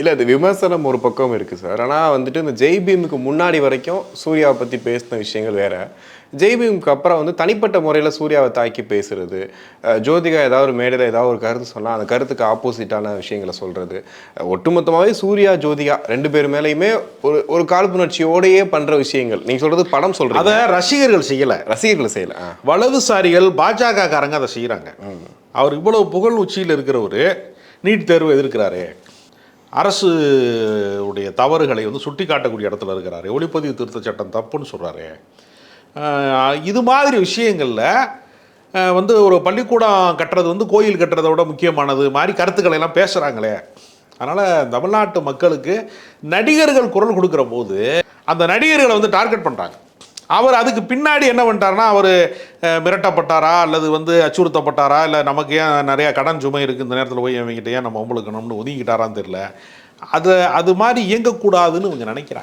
இல்லை அது விமர்சனம் ஒரு பக்கம் இருக்குது சார். ஆனால் வந்துட்டு இந்த ஜெய் பீமுக்கு முன்னாடி வரைக்கும் சூர்யாவை பற்றி பேசின விஷயங்கள் வேறு. ஜெய் பீமுக்கு அப்புறம் வந்து தனிப்பட்ட முறையில் சூர்யாவை தாக்கி பேசுறது, ஜோதிகா ஏதாவது ஒரு மேடையில் ஏதாவது ஒரு கருத்து சொன்னால் அந்த கருத்துக்கு ஆப்போசிட்டான விஷயங்களை சொல்கிறது, ஒட்டுமொத்தமாகவே சூர்யா ஜோதிகா 2 பேர் மேலேயுமே ஒரு காழ்ப்புணர்ச்சியோடையே பண்ணுற விஷயங்கள். நீங்கள் சொல்கிறது படம் சொல்கிறது, அதை ரசிகர்கள் செய்யலை. ரசிகர்கள் செய்யலை, வலதுசாரிகள் பாஜக காரங்க அதை செய்கிறாங்க. அவர் இவ்வளவு புகழ் உச்சியில் இருக்கிறவர் நீட் தேர்வு எதிர்க்கிறாரு, அரசு உடைய தவறுகளை வந்து சுட்டி காட்டக்கூடிய இடத்துல இருக்கிறாரு, ஒளிப்பதிவு திருத்த சட்டம் தப்புன்னு சொல்கிறாரு. இது மாதிரி விஷயங்களில் வந்து ஒரு பள்ளிக்கூடம் கட்டுறது வந்து கோயில் கட்டுறதை விட முக்கியமானது மாதிரி கருத்துக்களை எல்லாம் பேசுகிறாங்களே. அதனால் தமிழ்நாட்டு மக்களுக்கு நடிகர்கள் குரல் கொடுக்குற போது அந்த நடிகர்களை வந்து டார்கெட் பண்ணுறாங்க. அவர் அதுக்கு பின்னாடி என்ன பண்ணிட்டாருன்னா, அவர் மிரட்டப்பட்டாரா அல்லது வந்து அச்சுறுத்தப்பட்டாரா, இல்லை நமக்கு ஏன் நிறையா கடன் சுமை இருக்குது இந்த நேரத்தில் போய் இவங்ககிட்ட ஏன் நம்ம ஒம்பளுக்கணும்னு ஒதுங்கிட்டாரான்னு தெரியல. அது மாதிரி இயங்கக்கூடாதுன்னு இவங்க நினைக்கிறாங்க.